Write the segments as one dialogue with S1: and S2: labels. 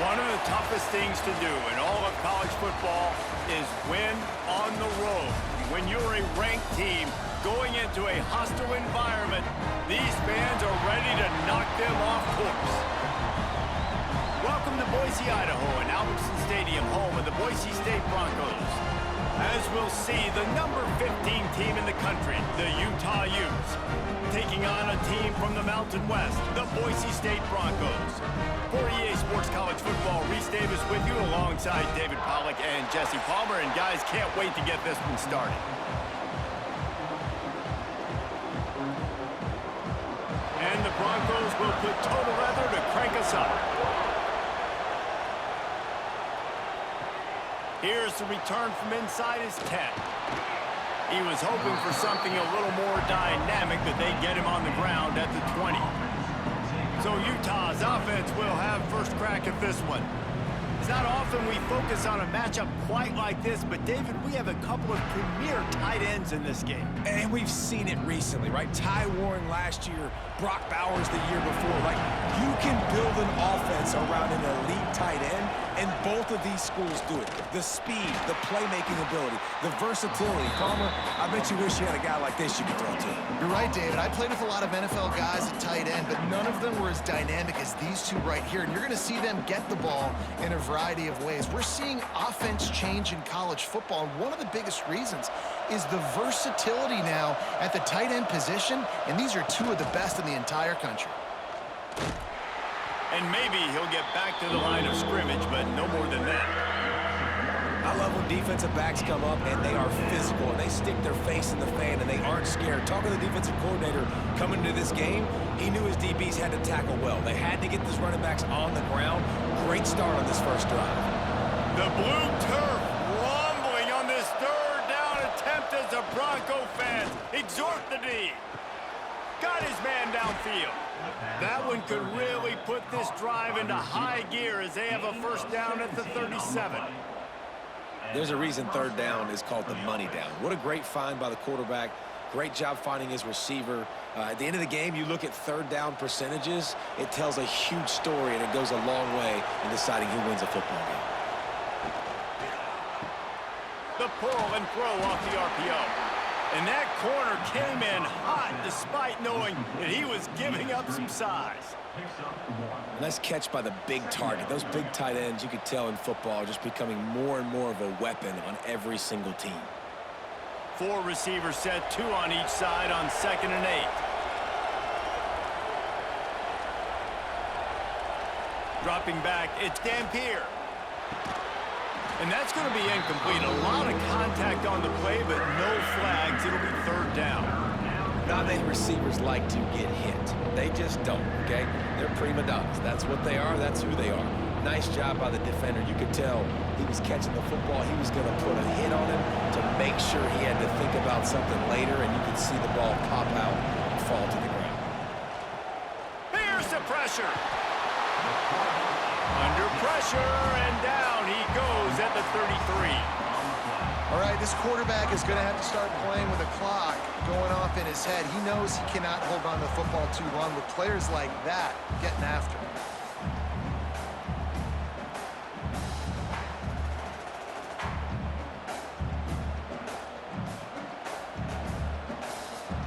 S1: One of the toughest things to do in all of college football is win on the road. When you're a ranked team going into a hostile environment, these fans are ready to knock them off course. Welcome to Boise, Idaho, and Albertson Stadium, home of the Boise State Broncos. As we'll see, the number 15 team in the country, the Utah Utes, taking on a team from the Mountain West, the Boise State Broncos. For EA Sports College Football, Reese Davis with you alongside David Pollack and Jesse Palmer. And guys, can't wait to get this one started. And the Broncos will put total leather to crank us up. Here's the return from inside his 10. He was hoping for something a little more dynamic, but they get him on the ground at the 20. So Utah's offense will have first crack at this one. It's not often we focus on a matchup quite like this, but David, we have a couple of premier tight ends in this game.
S2: And we've seen it recently, right? Ty Warren last year, Brock Bowers the year before. Like, you can build an offense around an elite tight end, and both of these schools do it. The speed, the playmaking ability, the versatility. Palmer, I bet you wish you had a guy like this you could throw to.
S3: You're right, David. I played with a lot of NFL guys at tight end, but none of them were as dynamic as these two right here. And you're going to see them get the ball in a variety of ways. We're seeing offense change in college football, and one of the biggest reasons is the versatility now at the tight end position, and these are two of the best in the entire country.
S1: And maybe he'll get back to the line of scrimmage, but no more than that.
S2: I love when defensive backs come up and they are physical and they stick their face in the fan and they aren't scared. Talking to the defensive coordinator coming into this game, he knew his DBs had to tackle well. They had to get these running backs on the ground. Great start on this first drive.
S1: The blue turf rumbling on this third down attempt as the Bronco fans exhort the D. Got his man downfield. That one could really put this drive into high gear as they have a first down at the 37.
S2: There's a reason third down is called the money down. What a great find by the quarterback. Great job finding his receiver. At the end of the game, you look at third down percentages. It tells a huge story, and it goes a long way in deciding who wins a football game.
S1: The pull and throw off the RPO. And that corner came in hot despite knowing that he was giving up some size.
S2: Nice catch by the big target. Those big tight ends, you could tell in football, are just becoming more and more of a weapon on every single team.
S1: 4 receivers set, 2 on each side on 2nd and 8. Dropping back, it's Dampier. And that's going to be incomplete. A lot of contact on the play, but no flags. It'll be third down.
S2: Not many receivers like to get hit. They just don't, okay? They're prima donnas. That's what they are. That's who they are. Nice job by the defender. You could tell he was catching the football. He was going to put a hit on him to make sure he had to think about something later, and you could see the ball pop out and fall to the ground.
S1: Here's the pressure. Under pressure, and down he goes at the 33.
S3: All right, this quarterback is going to have to start playing with a clock going off in his head. He knows he cannot hold on to the football too long with players like that getting after him.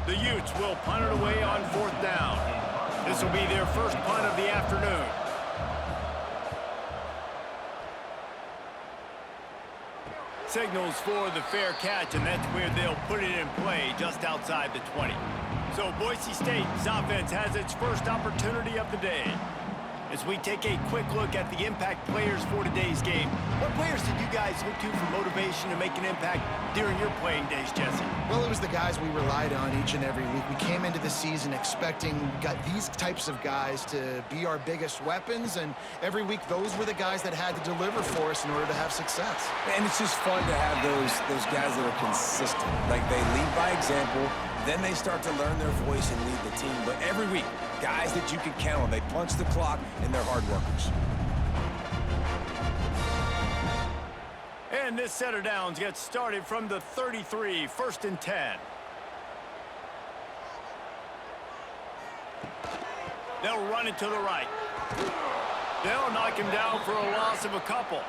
S1: The Utes will punt it away on 4th down. This will be their first punt of the afternoon. Signals for the fair catch, and that's where they'll put it in play just outside the 20. So Boise State's offense has its first opportunity of the day. As we take a quick look at the impact players for today's game, what players did you guys look to for motivation to make an impact during your playing days, Jesse?
S3: Well, it was the guys we relied on each and every week. We came into the season expecting these types of guys to be our biggest weapons, and every week those were the guys that had to deliver for us in order to have success.
S2: And it's just fun to have those guys that are consistent. Like, they lead by example, then they start to learn their voice and lead the team. But every week, guys that you can count on, they punch the clock, and they're hard workers.
S1: And this set of downs gets started from the 33, 1st and 10. They'll run it to the right. They'll knock him down for a loss of a couple.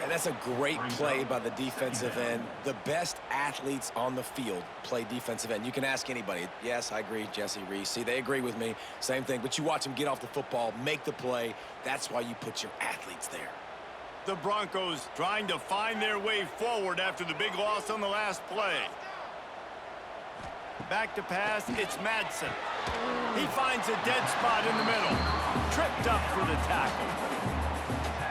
S2: And that's a great play by the defensive end. The best athletes on the field play defensive end. You can ask anybody. Yes, I agree, Jesse Reese. See, they agree with me. Same thing. But you watch them get off the football, make the play. That's why you put your athletes there.
S1: The Broncos trying to find their way forward after the big loss on the last play. Back to pass, it's Madsen. He finds a dead spot in the middle. Tripped up for the tackle.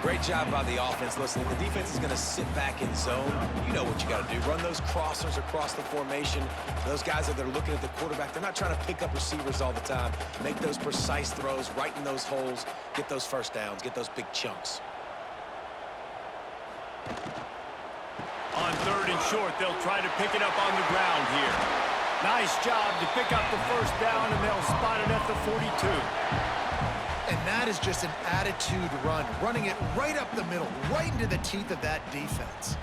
S2: Great job by the offense. Listen, if the defense is going to sit back in zone, you know what you got to do. Run those crossers across the formation. Those guys that are looking at the quarterback, they're not trying to pick up receivers all the time. Make those precise throws, right in those holes, get those first downs, get those big chunks.
S1: On 3rd and short, they'll try to pick it up on the ground here. Nice job to pick up the first down, and they'll spot it at the 42.
S3: And that is just an attitude run, running it right up the middle, right into the teeth of that defense.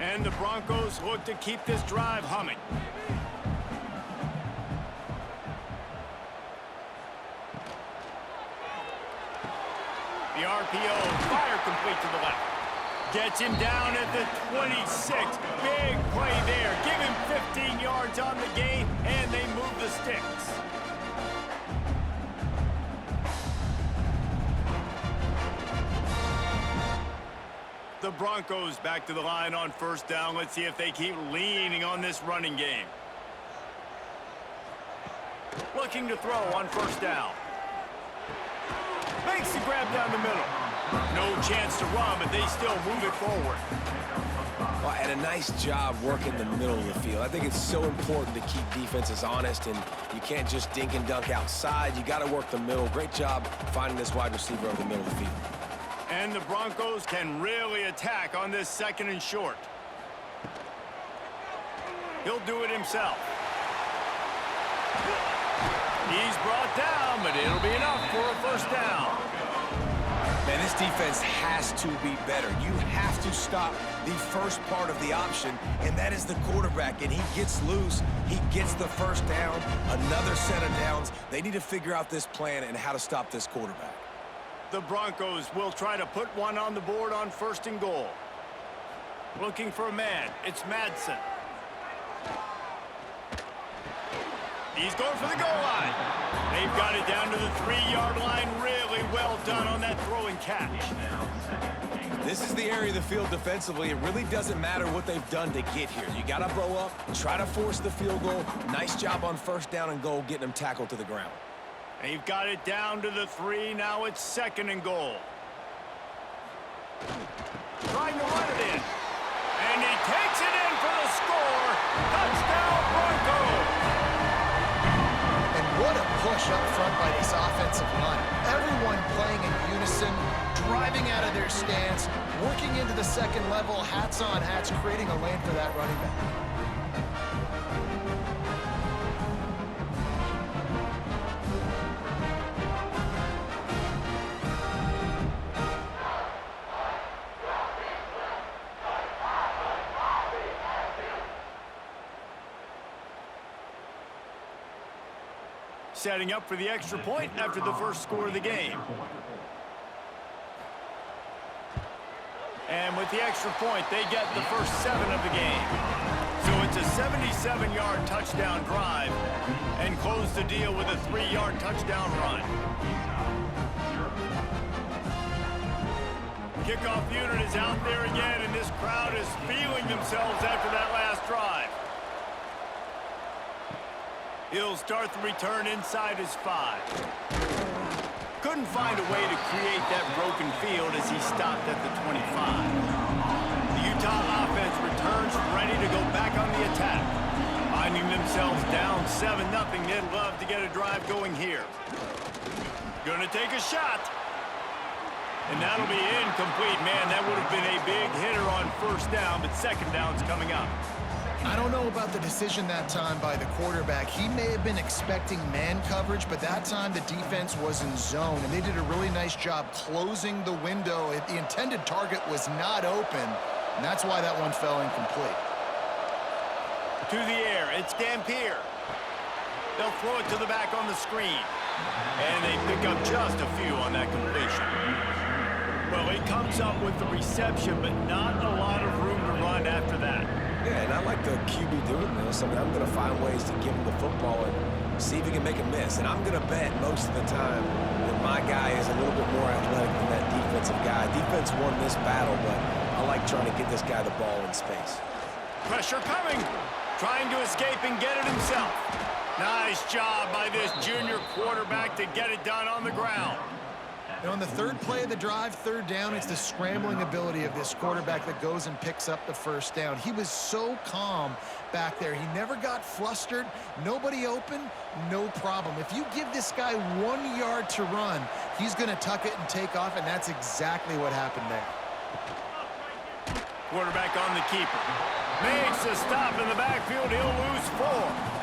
S1: And the Broncos look to keep this drive humming. The RPO, fire complete to the left. Gets him down at the 26. Big play there. Give him 15 yards on the gain, and they move the sticks. The Broncos back to the line on 1st down. Let's see if they keep leaning on this running game. Looking to throw on 1st down. Makes the grab down the middle. No chance to run, but they still move it forward.
S2: Well, and a nice job working the middle of the field. I think it's so important to keep defenses honest, and you can't just dink and dunk outside. You got to work the middle. Great job finding this wide receiver over the middle of the field.
S1: And the Broncos can really attack on this 2nd and short. He'll do it himself. He's brought down, but it'll be enough for a 1st down.
S2: Man, this defense has to be better. You have to stop the first part of the option, and that is the quarterback. And he gets loose. He gets the 1st down, another set of downs. They need to figure out this plan and how to stop this quarterback.
S1: The Broncos will try to put one on the board on 1st and goal. Looking for a man. It's Madsen. He's going for the goal line. They've got it down to the 3-yard line. Really well done on that throw and catch.
S2: This is the area of the field defensively. It really doesn't matter what they've done to get here. You got to blow up, try to force the field goal. Nice job on 1st down and goal, getting them tackled to the ground.
S1: They've got it down to the 3. Now it's 2nd and goal. Trying to run it in. And he takes it in for the score. Touchdown, Broncos.
S3: What a push up front by this offensive line. Everyone playing in unison, driving out of their stance, working into the 2nd level, hats on hats, creating a lane for that running back.
S1: Setting up for the extra point after the 1st score of the game. And with the extra point, they get the first 7 of the game. So it's a 77-yard touchdown drive and close the deal with a 3-yard touchdown run. Kickoff unit is out there again, and this crowd is feeling themselves after that last drive. He'll start the return inside his 5. Couldn't find a way to create that broken field as he stopped at the 25. The Utah offense returns ready to go back on the attack. Finding themselves down 7-0, they'd love to get a drive going here. Gonna take a shot. And that'll be incomplete. Man, that would have been a big hitter on 1st down, but 2nd down's coming up.
S3: I don't know about the decision that time by the quarterback. He may have been expecting man coverage, but that time the defense was in zone, and they did a really nice job closing the window. The intended target was not open, and that's why that one fell incomplete.
S1: To the air, it's Dampier. They'll throw it to the back on the screen. And they pick up just a few on that completion. Well, he comes up with the reception, but not a lot of room to run after that.
S2: Yeah, and I like the QB doing this. I mean, I'm going to find ways to give him the football and see if he can make a miss. And I'm going to bet most of the time that my guy is a little bit more athletic than that defensive guy. Defense won this battle, but I like trying to get this guy the ball in space.
S1: Pressure coming. Trying to escape and get it himself. Nice job by this junior quarterback to get it done on the ground.
S3: And on the third play of the drive, third down, it's the scrambling ability of this quarterback that goes and picks up the first down. He was so calm back there. He never got flustered. Nobody open, no problem. If you give this guy 1 yard to run, he's going to tuck it and take off, and that's exactly what happened there.
S1: Quarterback on the keeper. Makes a stop in the backfield. He'll lose 4.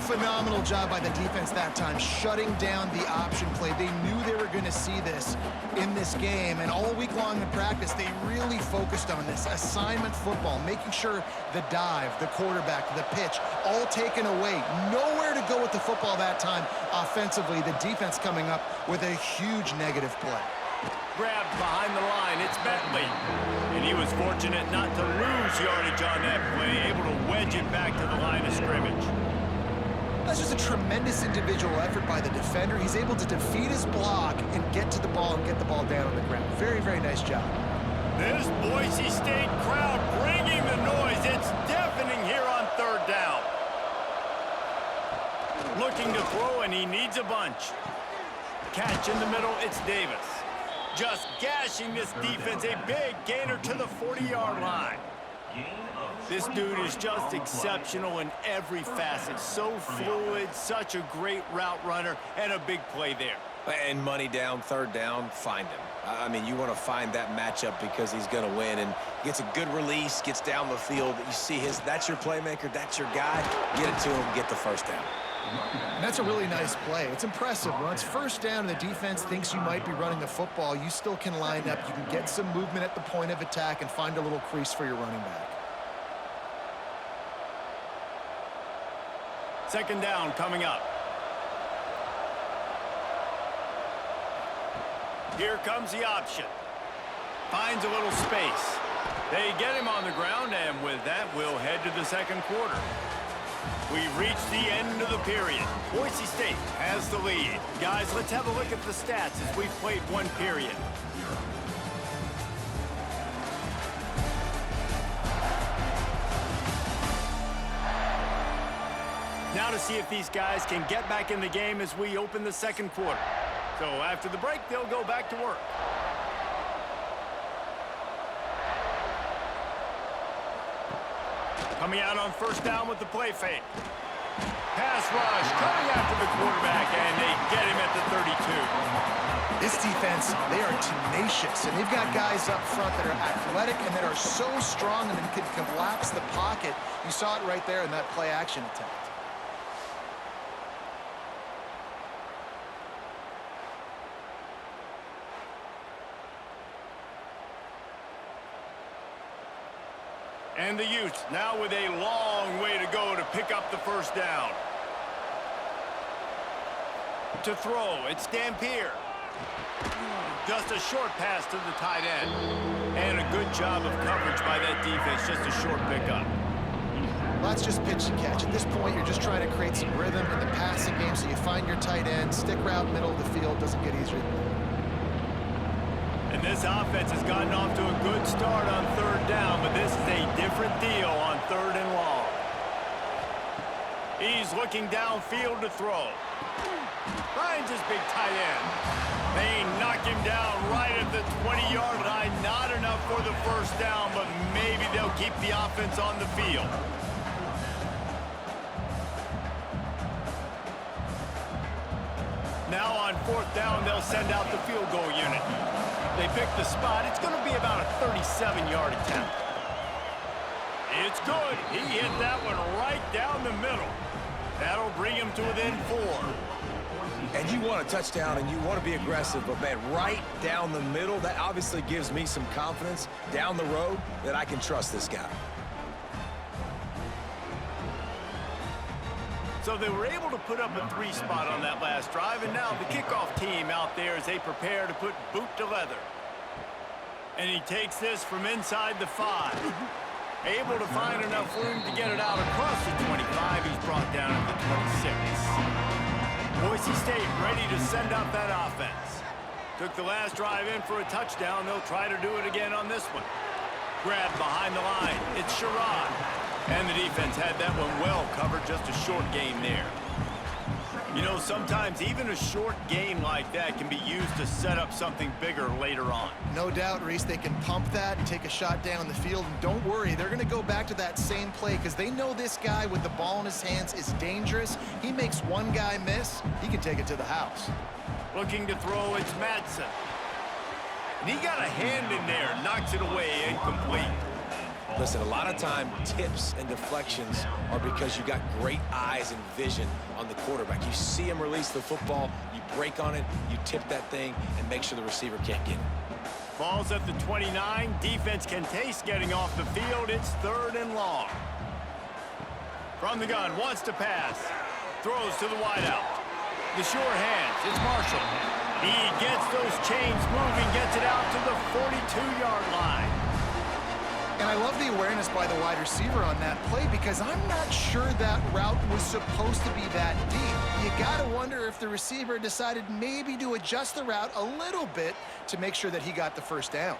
S3: Phenomenal job by the defense that time, shutting down the option play. They knew they were going to see this in this game, and all week long in practice, they really focused on this. Assignment football, making sure the dive, the quarterback, the pitch, all taken away. Nowhere to go with the football that time offensively. The defense coming up with a huge negative play.
S1: Grabbed behind the line, it's Bentley. And he was fortunate not to lose yardage on that play, able to wedge it back to the line of scrimmage.
S3: That's just a tremendous individual effort by the defender. He's able to defeat his block and get to the ball and get the ball down on the ground. Very, very nice job.
S1: This Boise State crowd bringing the noise. It's deafening here on third down. Looking to throw, and he needs a bunch. Catch in the middle, it's Davis. Just gashing this defense, a big gainer to the 40-yard line. This dude is just exceptional in every facet. So fluid, such a great route runner, and a big play there.
S2: And money down, third down, find him. I mean, you want to find that matchup because he's going to win, and gets a good release, gets down the field. You see that's your playmaker, that's your guy. Get it to him, get the first down.
S3: And that's a really nice play. It's impressive. When it's first down and the defense thinks you might be running the football, you still can line up. You can get some movement at the point of attack and find a little crease for your running back.
S1: Second down coming up. Here comes the option. Finds a little space. They get him on the ground, and with that, we'll head to the second quarter. We've reached the end of the period. Boise State has the lead. Guys, let's have a look at the stats as we've played one period. Now to see if these guys can get back in the game as we open the second quarter. So after the break, they'll go back to work. Coming out on first down with the play fake. Pass rush, coming after the quarterback, and they get him at the 32.
S3: This defense, they are tenacious, and they've got guys up front that are athletic and that are so strong and can collapse the pocket. You saw it right there in that play-action attempt.
S1: And the Utes now with a long way to go to pick up the first down. To throw, it's Dampier. Just a short pass to the tight end. And a good job of coverage by that defense, just a short pickup.
S3: Well, that's just pitch and catch. At this point, you're just trying to create some rhythm in the passing game, so you find your tight end, stick route, middle of the field, doesn't get easier than that.
S1: And this offense has gotten off to a good start on third down, but this is a different deal on third and long. He's looking downfield to throw. Finds his big tight end. They knock him down right at the 20-yard line. Not enough for the first down, but maybe they'll keep the offense on the field. Now on fourth down, they'll send out the field goal unit. They pick the spot. It's going to be about a 37-yard attempt. It's good. He hit that one right down the middle. That'll bring him to within 4.
S2: And you want a touchdown and you want to be aggressive, but man, right down the middle, that obviously gives me some confidence down the road that I can trust this guy.
S1: So they were able to put up a 3 spot on that last drive, and now the kickoff team out there as they prepare to put boot to leather. And he takes this from inside the 5. Able to find enough room to get it out across the 25. He's brought down at the 26. Boise State ready to send out that offense. Took the last drive in for a touchdown. They'll try to do it again on this one. Grabbed behind the line. It's Sherrod. And the defense had that one well covered. Just a short gain there. You know, sometimes even a short gain like that can be used to set up something bigger later on.
S3: No doubt, Reese, they can pump that and take a shot down the field. And don't worry, they're going to go back to that same play because they know this guy with the ball in his hands is dangerous. He makes one guy miss, he can take it to the house.
S1: Looking to throw, it's Madsen. And he got a hand in there, knocks it away, incomplete.
S2: Listen, a lot of time, tips and deflections are because you got great eyes and vision on the quarterback. You see him release the football, you break on it, you tip that thing, and make sure the receiver can't get it.
S1: Ball's at the 29. Defense can taste getting off the field. It's 3rd and long. From the gun, wants to pass. Throws to the wideout. The sure hands, it's Marshall. He gets those chains moving, gets it out to the 42-yard line.
S3: And I love the awareness by the wide receiver on that play because I'm not sure that route was supposed to be that deep. You got to wonder if the receiver decided maybe to adjust the route a little bit to make sure that he got the first down.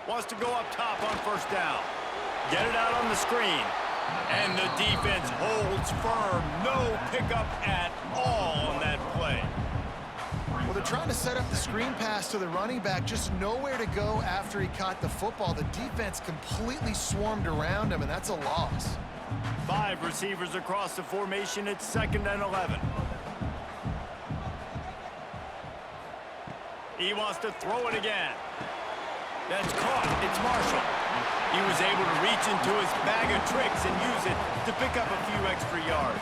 S1: Wants to go up top on 1st down. Get it out on the screen. And the defense holds firm. No pickup at all on that play.
S3: Well, they're trying to set up the screen pass to the running back, just nowhere to go after he caught the football. The defense completely swarmed around him, and that's a loss.
S1: 5 receivers across the formation. It's 2nd and 11. He wants to throw it again. That's caught. It's Marshall. He was able to reach into his bag of tricks and use it to pick up a few extra yards.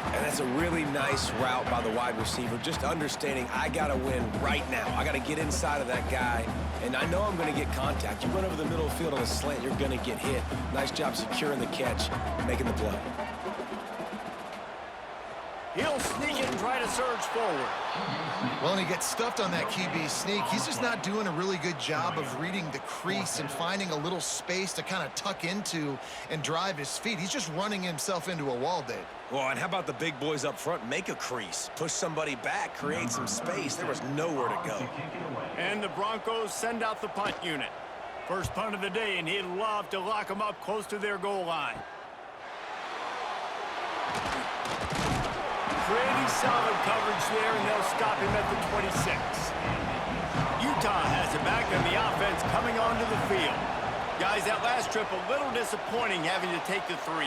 S2: And that's a really nice route by the wide receiver, just understanding I got to win right now. I got to get inside of that guy, and I know I'm going to get contact. You run over the middle of the field on a slant, you're going to get hit. Nice job securing the catch, making the play.
S1: He'll sneak it and try to surge forward.
S3: Well, and he gets stuffed on that QB sneak. He's just not doing a really good job of reading the crease and finding a little space to kind of tuck into and drive his feet. He's just running himself into a wall, Dave.
S2: Well, and how about the big boys up front? Make a crease, push somebody back, create some space. There was nowhere to go.
S1: And the Broncos send out the punt unit. First punt of the day, and he'd love to lock them up close to their goal line. Pretty solid coverage there, and they'll stop him at the 26. Utah has it back, and the offense coming onto the field. Guys, that last trip a little disappointing having to take the 3.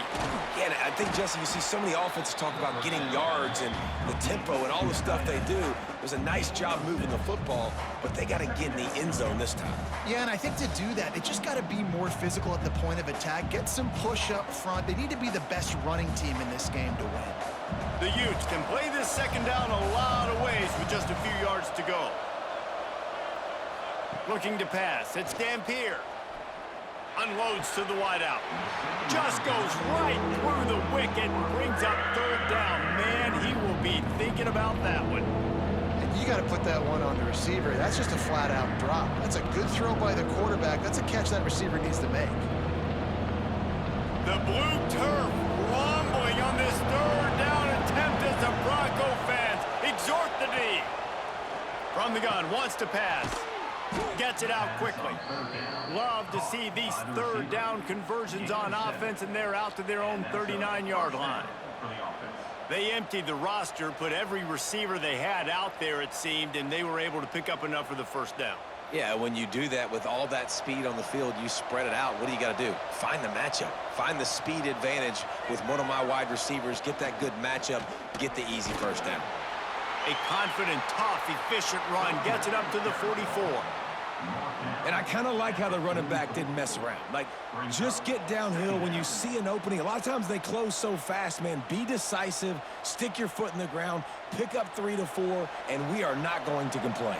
S2: Yeah, and I think, Jesse, you see so many offenses talk about getting yards and the tempo and all the stuff they do. It was a nice job moving the football, but they got to get in the end zone this time.
S3: Yeah, and I think to do that, they just got to be more physical at the point of attack, get some push up front. They need to be the best running team in this game to win.
S1: The Utes can play this 2nd down a lot of ways with just a few yards to go. Looking to pass. It's Dampier. Unloads to the wideout. Just goes right through the wicket and brings up 3rd down. Man, he will be thinking about that one.
S3: And you got to put that one on the receiver. That's just a flat-out drop. That's a good throw by the quarterback. That's a catch that receiver needs to make.
S1: The blue turf rumbling on this 3rd down attempt as the Bronco fans exhort the D. From the gun, wants to pass. Gets it out quickly. Love to see these 3rd down conversions on offense, and they're out to their own 39-yard line. They emptied the roster, put every receiver they had out there, it seemed, and they were able to pick up enough for the 1st down.
S2: Yeah, when you do that with all that speed on the field, you spread it out. What do you got to do? Find the matchup. Find the speed advantage with one of my wide receivers. Get that good matchup. Get the easy 1st down.
S1: A confident, tough, efficient run gets it up to the 44.
S2: And I kind of like how the running back didn't mess around. Like, just get downhill when you see an opening. A lot of times they close so fast, man. Be decisive, stick your foot in the ground, pick up 3 to 4, and we are not going to complain.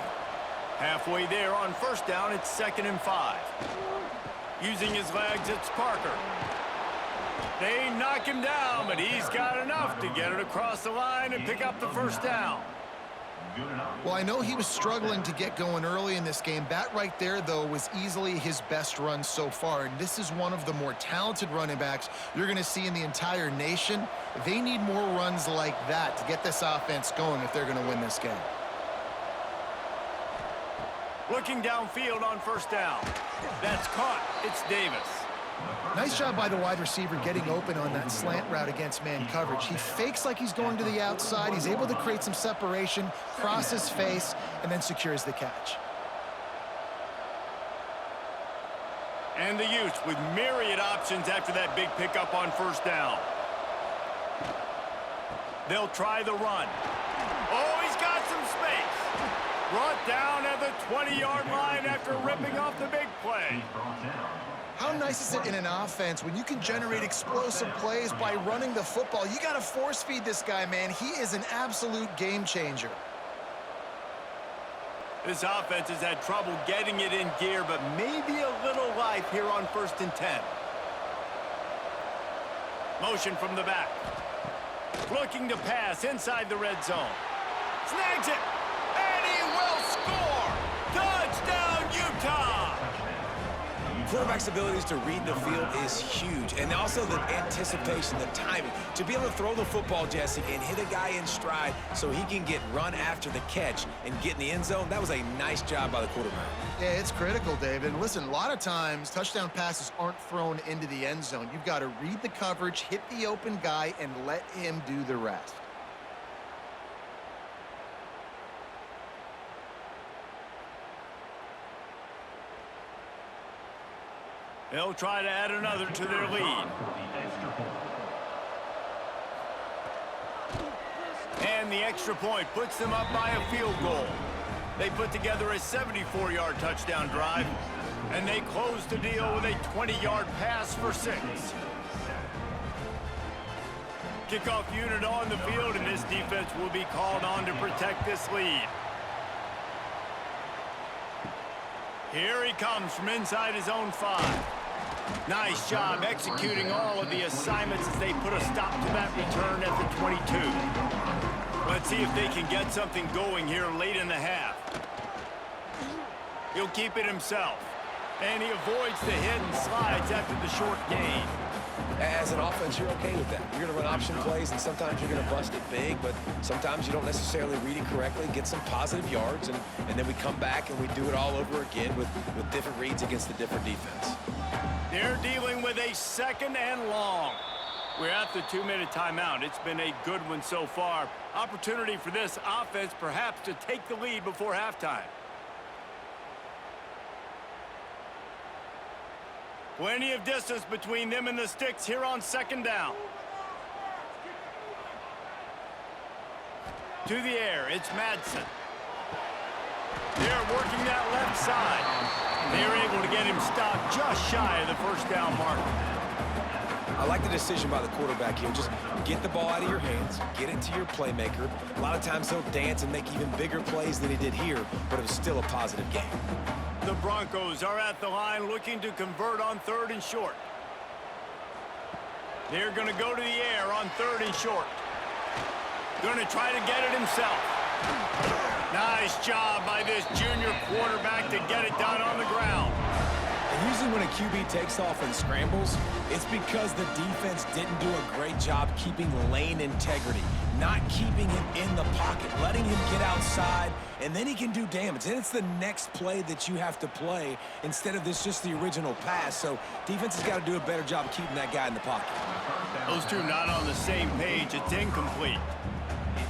S1: Halfway there on 1st down, it's 2nd and 5. Using his legs, it's Parker. They knock him down, but he's got enough to get it across the line and pick up the first down.
S3: Well, I know he was struggling to get going early in this game. That right there, though, was easily his best run so far. And this is one of the more talented running backs you're going to see in the entire nation. They need more runs like that to get this offense going if they're going to win this game.
S1: Looking downfield on first down. That's caught. It's Davis.
S3: Nice job by the wide receiver getting open on that slant route against man coverage. He fakes like he's going to the outside. He's able to create some separation, cross his face, and then secures the catch.
S1: And the Utes with myriad options after that big pickup on first down. They'll try the run. Oh, he's got some space. Brought down at the 20-yard line after ripping off the big play.
S3: How nice is it in an offense when you can generate explosive plays by running the football? You got to force feed this guy, man. He is an absolute game changer.
S1: This offense has had trouble getting it in gear, but maybe a little life here on 1st and 10. Motion from the back. Looking to pass inside the red zone. Snags it, and he will score! Touchdown, Utah!
S2: Quarterback's abilities to read the field is huge, and also the anticipation, the timing. To be able to throw the football, Jesse, and hit a guy in stride so he can get run after the catch and get in the end zone, that was a nice job by the quarterback.
S3: Yeah, it's critical, David. And listen, a lot of times touchdown passes aren't thrown into the end zone. You've got to read the coverage, hit the open guy, and let him do the rest.
S1: They'll try to add another to their lead. And the extra point puts them up by a field goal. They put together a 74-yard touchdown drive, and they close the deal with a 20-yard pass for 6. Kickoff unit on the field, and this defense will be called on to protect this lead. Here he comes from inside his own 5. Nice job executing all of the assignments as they put a stop to that return at the 22. Let's see if they can get something going here late in the half. He'll keep it himself, and he avoids the hit and slides after the short gain.
S2: As an offense, you're okay with that. You're going to run option plays, and sometimes you're going to bust it big, but sometimes you don't necessarily read it correctly, get some positive yards, and then we come back and we do it all over again with different reads against the different defense.
S1: They're dealing with a 2nd and long. We're at the 2-minute timeout. It's been a good one so far. Opportunity for this offense perhaps to take the lead before halftime. Plenty of distance between them and the sticks here on 2nd down. To the air, it's Madsen. They're working that left side. They're able to get him stopped just shy of the first down marker.
S2: I like the decision by the quarterback here. Just get the ball out of your hands, get it to your playmaker. A lot of times he'll dance and make even bigger plays than he did here, but it was still a positive game.
S1: The Broncos are at the line looking to convert on 3rd and short. They're going to go to the air on 3rd and short. Going to try to get it himself. Nice job by this junior quarterback to get it done on the ground.
S2: And usually when a QB takes off and scrambles, it's because the defense didn't do a great job keeping lane integrity, not keeping him in the pocket, letting him get outside, and then he can do damage. And it's the next play that you have to play instead of this just the original pass. So defense has got to do a better job of keeping that guy in the pocket.
S1: Those two not on the same page. It's incomplete.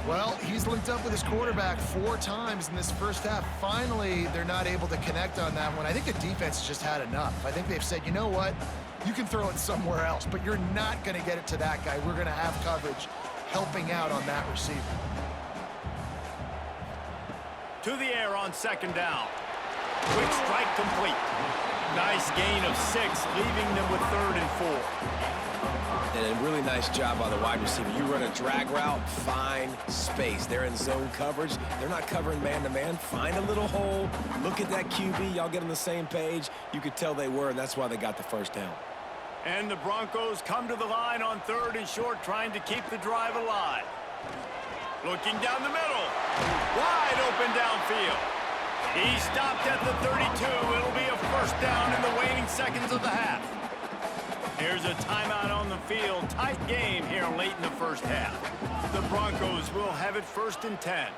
S3: Well, he's linked up with his quarterback 4 times in this first half. Finally, they're not able to connect on that one. I think the defense just had enough. I think they've said, you know what? You can throw it somewhere else, but you're not going to get it to that guy. We're going to have coverage helping out on that receiver.
S1: To the air on 2nd down. Quick strike complete. Nice gain of 6, leaving them with 3rd and 4.
S2: And a really nice job by the wide receiver. You run a drag route, find space. They're in zone coverage. They're not covering man-to-man. Find a little hole. Look at that QB. Y'all get on the same page. You could tell they were, and that's why they got the first down.
S1: And the Broncos come to the line on 3rd and short, trying to keep the drive alive. Looking down the middle. Wide open downfield. He stopped at the 32. It'll be a first down in the waning seconds of the half. Here's a timeout on the field. Tight game here late in the first half. The Broncos will have it 1st and 10.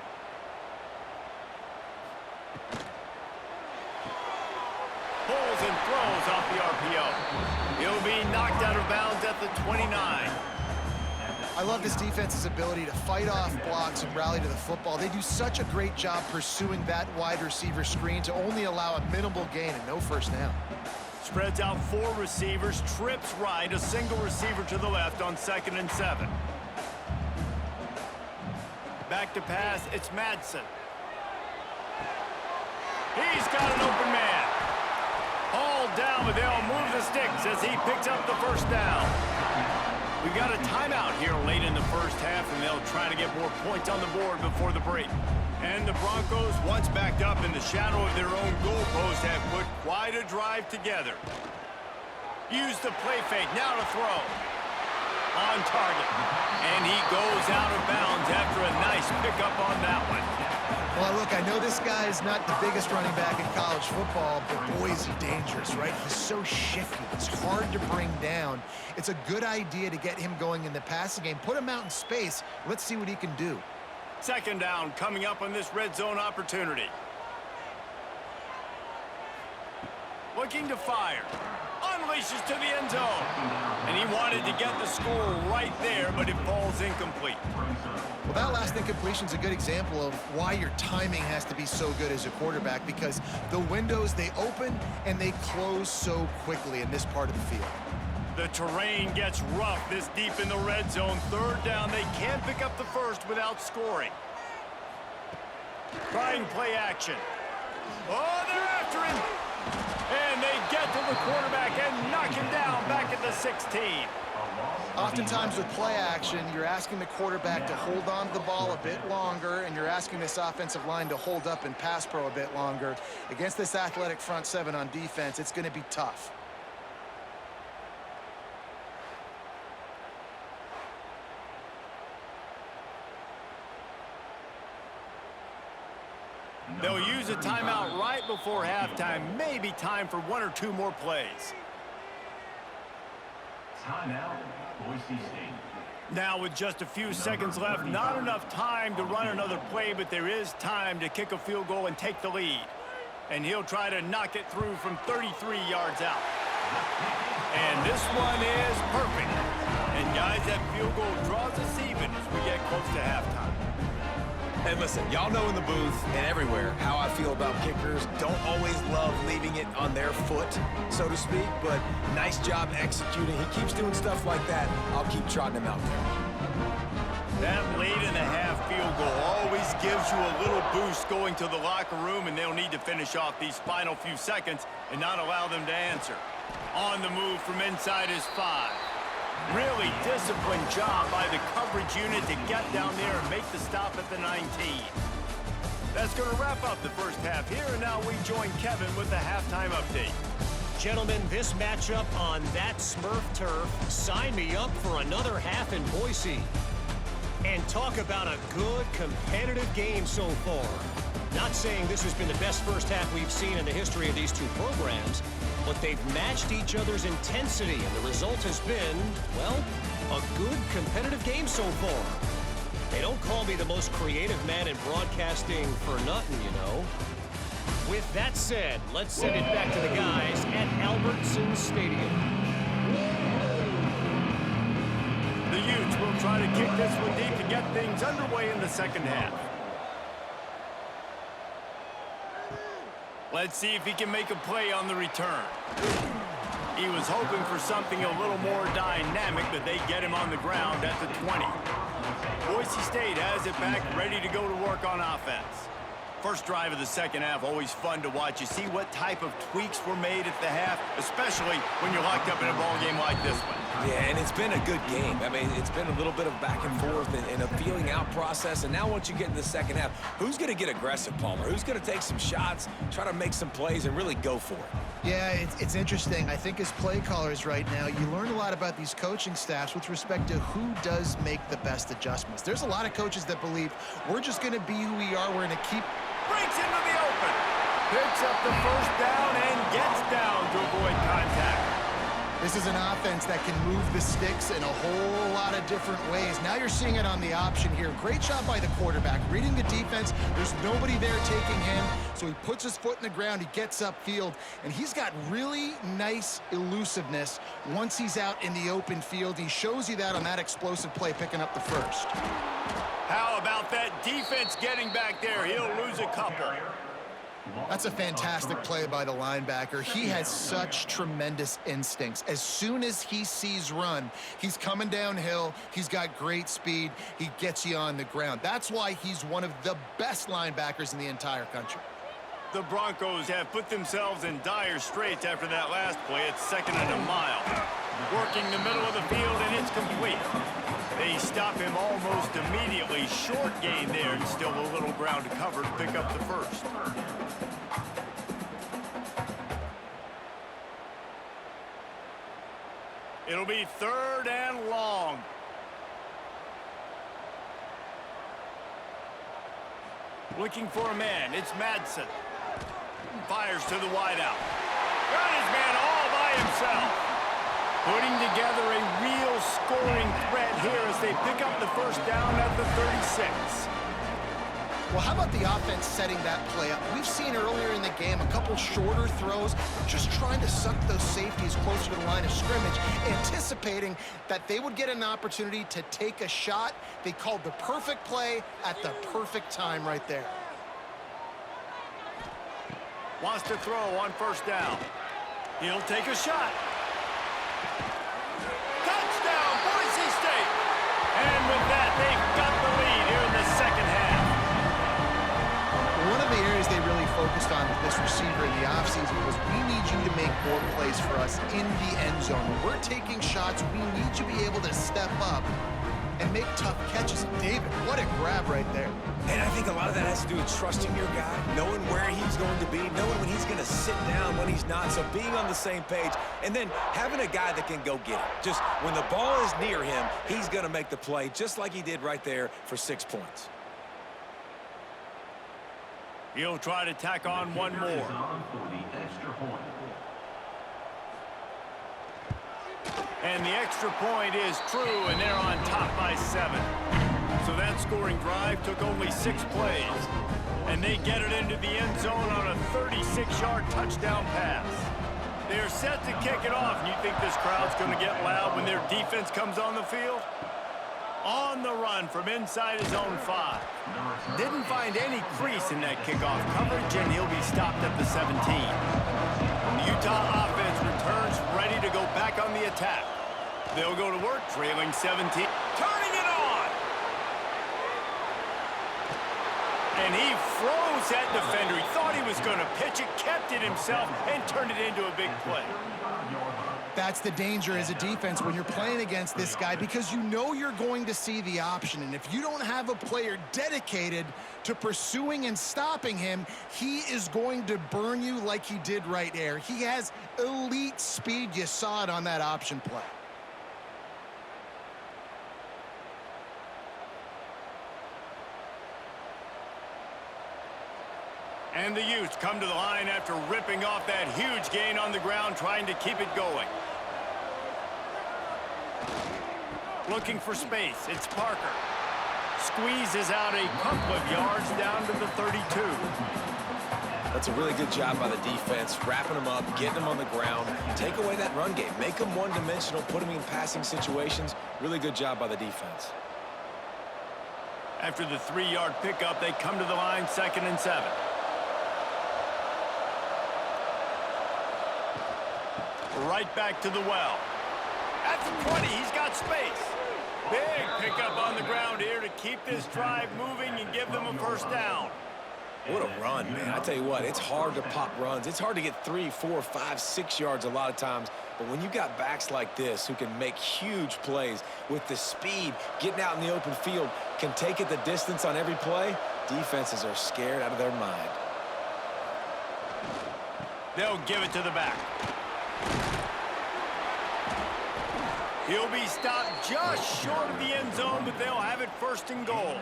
S1: Pulls and throws off the RPO. He'll be knocked out of bounds at the 29.
S3: I love this defense's ability to fight off blocks and rally to the football. They do such a great job pursuing that wide receiver screen to only allow a minimal gain and no first down.
S1: Spreads out 4 receivers, trips right, a single receiver to the left on 2nd and 7. Back to pass, it's Madsen. He's got an open man. Hauled down, but they'll move the sticks as he picks up the first down. We've got a timeout here late in the first half, and they'll try to get more points on the board before the break. And the Broncos, once backed up in the shadow of their own goalpost, have put quite a drive together. Use the play fake, now to throw. On target. And he goes out of bounds after a nice pickup on that one.
S3: Well, look, I know this guy is not the biggest running back in college football, but boy, is he dangerous, right? He's so shifty. It's hard to bring down. It's a good idea to get him going in the passing game. Put him out in space. Let's see what he can do.
S1: 2nd down coming up on this red zone opportunity. Looking to fire. Unleashes to the end zone. And he wanted to get the score right there, but it falls incomplete.
S3: Well, that last incompletion is a good example of why your timing has to be so good as a quarterback, because the windows, they open and they close so quickly in this part of the field.
S1: The terrain gets rough this deep in the red zone. 3rd down, they can't pick up the first without scoring. Trying play action. Oh, they're after him. And they get to the quarterback and knock him down back at the 16.
S3: Oftentimes with play action, you're asking the quarterback to hold on to the ball a bit longer, and you're asking this offensive line to hold up in pass pro a bit longer. Against this athletic front 7 on defense, it's going to be tough.
S1: They'll use a timeout right before halftime. Maybe time for 1 or 2 more plays.
S4: Timeout, Boise State.
S1: Now with just a few seconds left, not enough time to run another play, but there is time to kick a field goal and take the lead. And he'll try to knock it through from 33 yards out. And this one is perfect. And guys, that field goal draws us even as we get close to halftime.
S2: And listen, y'all know in the booth and everywhere how I feel about kickers. Don't always love leaving it on their foot, so to speak, but nice job executing. He keeps doing stuff like that. I'll keep trotting him out there.
S1: That late in the half field goal always gives you a little boost going to the locker room, and they'll need to finish off these final few seconds and not allow them to answer. On the move from inside is 5. Really disciplined job by the coverage unit to get down there and make the stop at the 19. That's going to wrap up the first half here, and now we join Kevin with the halftime update.
S5: Gentlemen, this matchup on that Smurf turf, sign me up for another half in Boise. And talk about a good, competitive game so far. Not saying this has been the best first half we've seen in the history of these two programs, but they've matched each other's intensity, and the result has been, well, a good competitive game so far. They don't call me the most creative man in broadcasting for nothing, you know. With that said, let's send it back to the guys at Albertson Stadium.
S1: The Utes will try to kick this one deep to get things underway in the second half. Let's see if he can make a play on the return. He was hoping for something a little more dynamic, but they get him on the ground at the 20. Boise State has it back, ready to go to work on offense. First drive of the second half, always fun to watch. You see what type of tweaks were made at the half, especially when you're locked up in a ball game like this one.
S2: Yeah, and it's been a good game. I mean, it's been a little bit of back and forth and a feeling out process. And now once you get in the second half, who's going to get aggressive, Palmer? Who's going to take some shots, try to make some plays, and really go for it?
S3: Yeah, it's interesting. I think as play callers right now, you learn a lot about these coaching staffs with respect to who does make the best adjustments. There's a lot of coaches that believe we're just going to be who we are. We're going to keep...
S1: Breaks into the open. Picks up the first down and gets down to avoid contact.
S3: This is an offense that can move the sticks in a whole lot of different ways. Now you're seeing it on the option here. Great job by the quarterback. Reading the defense, there's nobody there taking him, so he puts his foot in the ground, he gets upfield, and he's got really nice elusiveness once he's out in the open field. He shows you that on that explosive play, picking up the first.
S1: How about that defense getting back there? He'll lose a couple.
S3: That's a fantastic play by the linebacker. He has such tremendous instincts. As soon as he sees run, he's coming downhill. He's got great speed. He gets you on the ground. That's why he's one of the best linebackers in the entire country.
S1: The Broncos have put themselves in dire straits after that last play. It's 2nd and a mile. Working the middle of the field, and it's complete. They stop him almost immediately. Short gain there, and still a little ground to cover to pick up the first. It'll be 3rd and long. Looking for a man. It's Madsen. Fires to the wideout. Got his man all by himself. Putting together a real scoring threat here as they pick up the first down at the 36.
S3: Well, how about the offense setting that play up? We've seen earlier in the game a couple shorter throws, just trying to suck those safeties closer to the line of scrimmage, anticipating that they would get an opportunity to take a shot. They called the perfect play at the perfect time right there.
S1: Wants to throw on first down. He'll take a shot. Touchdown, Boise State! And with that, they've got the lead here in the second half.
S3: One of the areas they really focused on with this receiver in the offseason was we need you to make more plays for us in the end zone. When we're taking shots, we need you to be able to step up and make tough catches. David, what a grab right there.
S2: And I think a lot of that has to do with trusting your guy, knowing where he's going to be, knowing when he's going to sit down, when he's not. So being on the same page, and then having a guy that can go get it. Just when the ball is near him, he's going to make the play, just like he did right there for 6 points.
S1: He'll try to tack on one more. And the extra point is true, and they're on top by 7. So that scoring drive took only 6 plays. And they get it into the end zone on a 36-yard touchdown pass. They're set to kick it off, and you think this crowd's going to get loud when their defense comes on the field? On the run from inside his own 5. Didn't find any crease in that kickoff coverage, and he'll be stopped at the 17. The Utah offense returns ready to go back on the attack. They'll go to work, trailing 17. Turning it on! And he froze that defender. He thought he was going to pitch it, kept it himself, and turned it into a big play.
S3: That's the danger as a defense when you're playing against this guy, because you know you're going to see the option. And if you don't have a player dedicated to pursuing and stopping him, he is going to burn you like he did right there. He has elite speed. You saw it on that option play.
S1: And the Utes come to the line after ripping off that huge gain on the ground, trying to keep it going. Looking for space. It's Parker. Squeezes out a couple of yards down to the 32.
S2: That's a really good job by the defense, wrapping them up, getting them on the ground, take away that run game, make them one-dimensional, put them in passing situations. Really good job by the defense.
S1: After the 3-yard pickup, they come to the line, 2nd and 7. Right back to the well. At the 20, he's got space. Big pickup on the ground here to keep this drive moving and give them a first down.
S2: What a run, man. I tell you what, it's hard to pop runs. It's hard to get 3, 4, 5, 6 yards a lot of times. But when you got backs like this who can make huge plays with the speed, getting out in the open field, can take it the distance on every play, defenses are scared out of their mind.
S1: They'll give it to the back. He'll be stopped just short of the end zone, but they'll have it first and goal.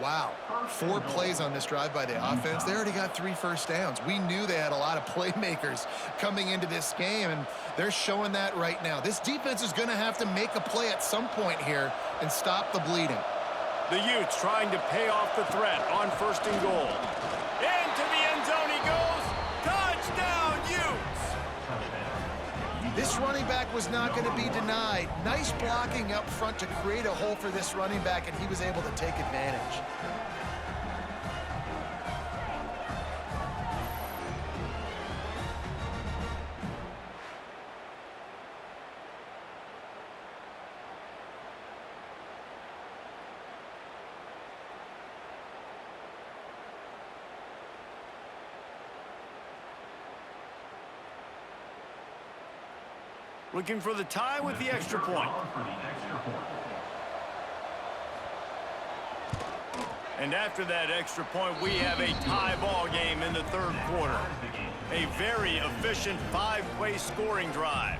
S3: Wow, 4 plays on this drive by the offense. They already got 3 first downs. We knew they had a lot of playmakers coming into this game, and they're showing that right now. This defense is going to have to make a play at some point here and stop the bleeding.
S1: The Utes trying to pay off the threat on first and goal. Into the end zone he goes. Touchdown, Utes!
S3: This running back was not going to be denied. Nice blocking up front to create a hole for this running back, and he was able to take advantage.
S1: Looking for the tie with the extra point. And after that extra point, we have a tie ball game in the third quarter. A very efficient 5-play scoring drive.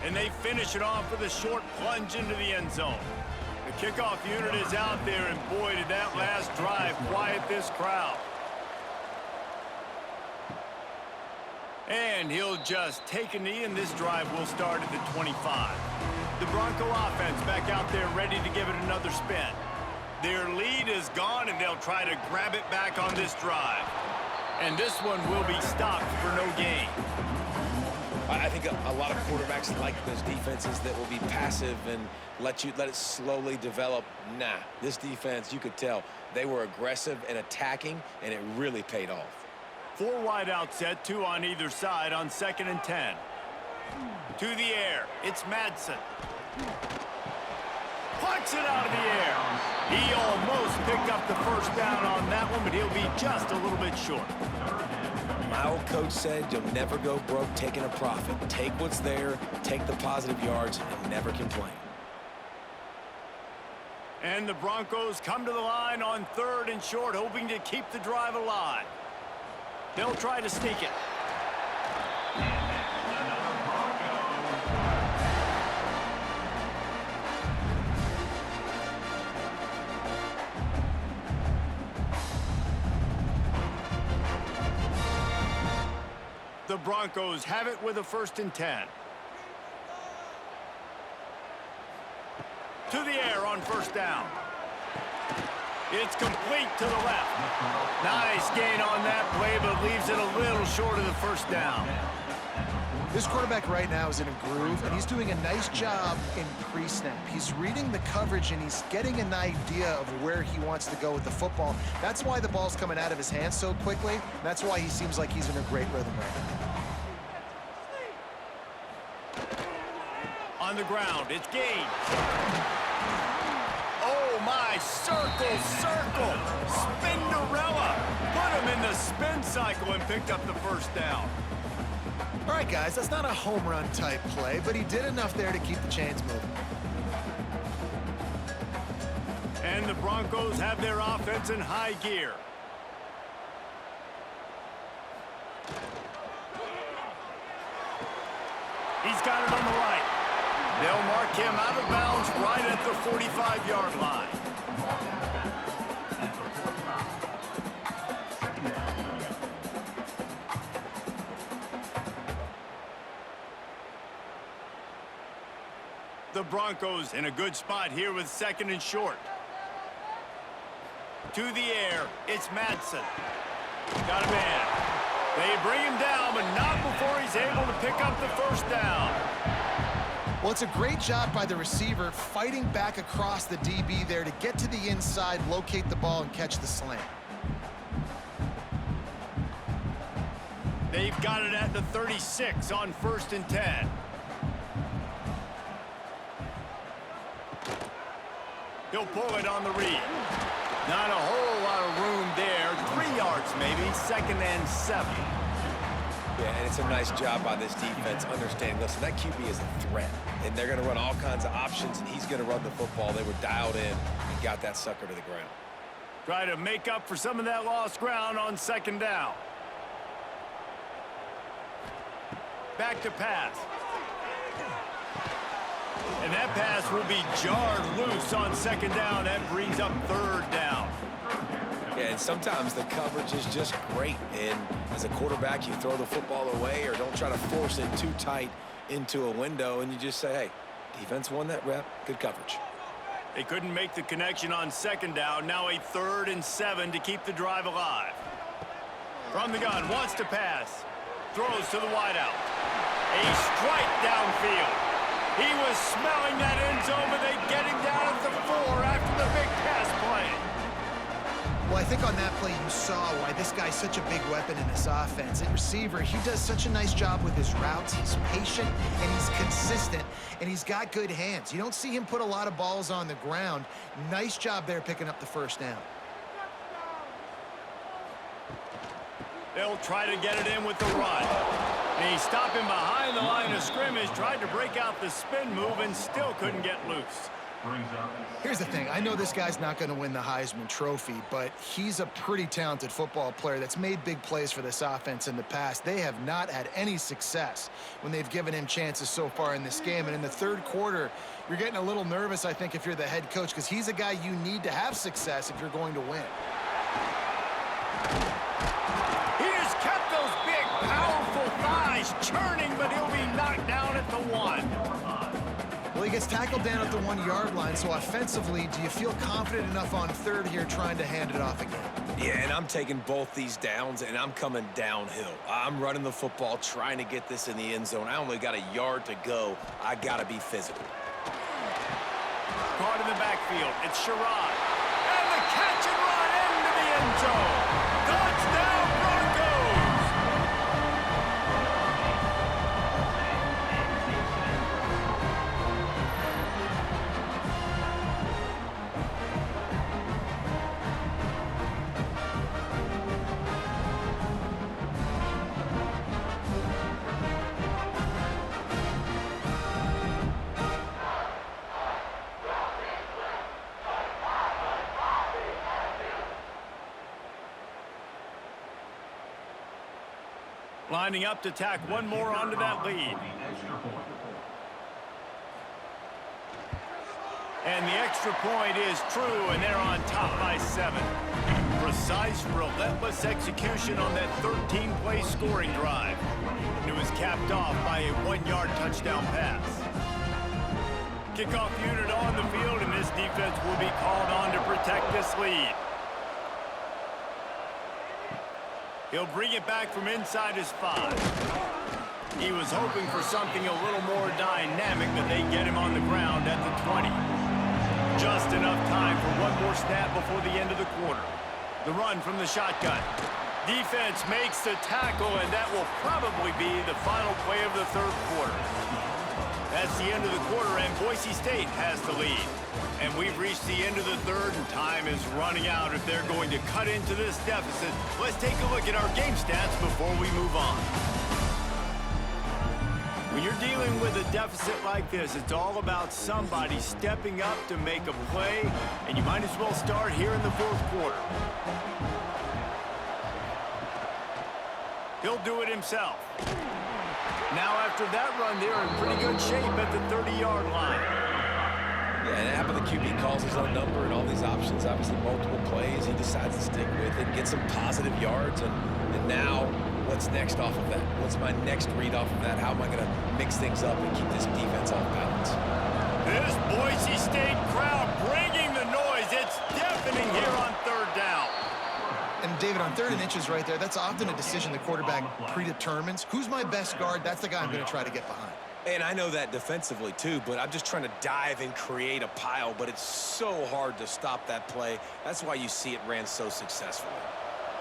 S1: And they finish it off with a short plunge into the end zone. The kickoff unit is out there, and boy, did that last drive quiet this crowd. And he'll just take a knee, and this drive will start at the 25. The Bronco offense back out there ready to give it another spin. Their lead is gone, and they'll try to grab it back on this drive. And this one will be stopped for no gain.
S2: I think a lot of quarterbacks like those defenses that will be passive and let it slowly develop. Nah, this defense, you could tell, they were aggressive and attacking, and it really paid off.
S1: 4 wide out set, 2 on either side on 2nd and 10. To the air, it's Madsen. Plucks it out of the air. He almost picked up the first down on that one, but he'll be just a little bit short.
S2: My old coach said you'll never go broke taking a profit. Take what's there, take the positive yards, and never complain.
S1: And the Broncos come to the line on 3rd and short, hoping to keep the drive alive. They'll try to sneak it. The Broncos have it with a 1st and 10. To the air on 1st down. It's complete to the left. Nice gain on that play, but leaves it a little short of the 1st down.
S3: This quarterback right now is in a groove, and he's doing a nice job in pre-snap. He's reading the coverage, and he's getting an idea of where he wants to go with the football. That's why the ball's coming out of his hands so quickly. That's why he seems like he's in a great rhythm right now.
S1: On the ground, it's Gage. Oh, my, circle. Spinderella. Put him in the spin cycle and picked up the 1st down.
S3: All right, guys, that's not a home run type play, but he did enough there to keep the chains moving.
S1: And the Broncos have their offense in high gear. He's got it on the right. They'll mark him out of bounds right at the 45-yard line. The Broncos in a good spot here with 2nd and short. To the air, it's Madsen. Got a man. They bring him down, but not before he's able to pick up the 1st down.
S3: Well, it's a great job by the receiver fighting back across the DB there to get to the inside, locate the ball, and catch the slant.
S1: They've got it at the 36 on 1st and 10. He'll pull it on the read. Not a whole lot of room there. 3 yards maybe, 2nd and 7.
S2: Yeah, and it's a nice job by this defense. Understand, listen, that QB is a threat, and they're going to run all kinds of options, and he's going to run the football. They were dialed in and got that sucker to the ground.
S1: Try to make up for some of that lost ground on 2nd down. back to pass. And that pass will be jarred loose on second down. That brings up third down.
S2: Yeah, and sometimes the coverage is just great. And as a quarterback, you throw the football away or don't try to force it too tight into a window, and you just say, hey, defense won that rep, good coverage.
S1: They couldn't make the connection on second down. Now a 3rd and 7 to keep the drive alive. From the gun, wants to pass. Throws to the wideout. A strike downfield. He was smelling that end zone, but they get him down at the 4 after the big pass play.
S3: Well, I think on that play you saw why this guy's such a big weapon in this offense. At receiver, he does such a nice job with his routes. He's patient, and he's consistent, and he's got good hands. You don't see him put a lot of balls on the ground. Nice job there picking up the first down.
S1: They'll try to get it in with the run. And he's stopping behind the line of scrimmage, tried to break out the spin move, and still couldn't get loose.
S3: Here's the thing. I know this guy's not going to win the Heisman Trophy, but he's a pretty talented football player that's made big plays for this offense in the past. They have not had any success when they've given him chances so far in this game. And in the third quarter, you're getting a little nervous, I think, if you're the head coach, because he's a guy you need to have success if you're going to win.
S1: He just kept those big, powerful thighs churning, but he'll be knocked down at the 1.
S3: Well, he gets tackled down at the 1-yard line, so offensively, do you feel confident enough on third here trying to hand it off again?
S2: Yeah, and I'm taking both these downs, and I'm coming downhill. I'm running the football, trying to get this in the end zone. I only got a yard to go. I got to be physical.
S1: Caught in the backfield. It's Sherrod. And the catch and run into the end zone. Touchdown, Broncos! Lining up to tack one more onto that lead. And the extra point is true, and they're on top by 7. Precise, relentless execution on that 13-play scoring drive. It was capped off by a 1-yard touchdown pass. Kickoff unit on the field, and this defense will be called on to protect this lead. He'll bring it back from inside his 5. He was hoping for something a little more dynamic, but they get him on the ground at the 20. Just enough time for one more snap before the end of the quarter. The run from the shotgun. Defense makes the tackle, and that will probably be the final play of the third quarter. That's the end of the quarter, and Boise State has the lead. And we've reached the end of the third, and time is running out if they're going to cut into this deficit. Let's take a look at our game stats before we move on. When you're dealing with a deficit like this, it's all about somebody stepping up to make a play, and you might as well start here in the fourth quarter. He'll do it himself. Now after that run, they're in pretty good shape at the 30-yard line.
S2: Yeah, and half of the QB calls his own number and all these options, obviously multiple plays. He decides to stick with it, get some positive yards, and now what's next off of that? What's my next read off of that? How am I going to mix things up and keep this defense off balance?
S1: This Boise State crowd bringing the noise. It's deafening here on third down.
S3: And David, on 3rd and inches right there, that's often a decision the quarterback predetermines. Who's my best guard? That's the guy I'm going to try to get behind.
S2: And I know that defensively too, but I'm just trying to dive and create a pile, but it's so hard to stop that play. That's why you see it ran so successfully.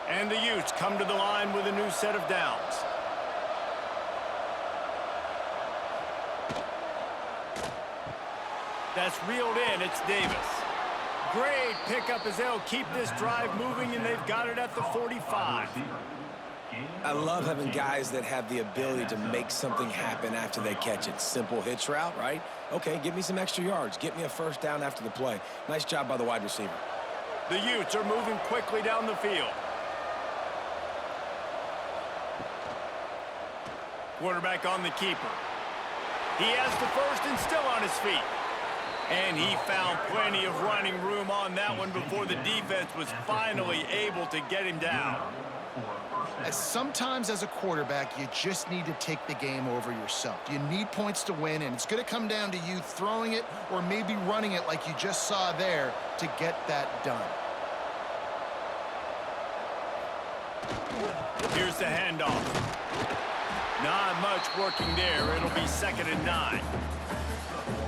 S1: And the Utes come to the line with a new set of downs. That's reeled in. It's Davis. Great pickup as they'll keep this drive moving, and they've got it at the 45.
S2: I love having guys that have the ability to make something happen after they catch it. Simple hitch route, right? Okay, give me some extra yards. Get me a first down after the play. Nice job by the wide receiver.
S1: The Utes are moving quickly down the field. Quarterback on the keeper. He has the first and still on his feet. And he found plenty of running room on that one before the defense was finally able to get him down.
S3: Sometimes as a quarterback, you just need to take the game over yourself. You need points to win, and it's going to come down to you throwing it or maybe running it like you just saw there to get that done.
S1: Here's the handoff. Not much working there. It'll be 2nd and 9.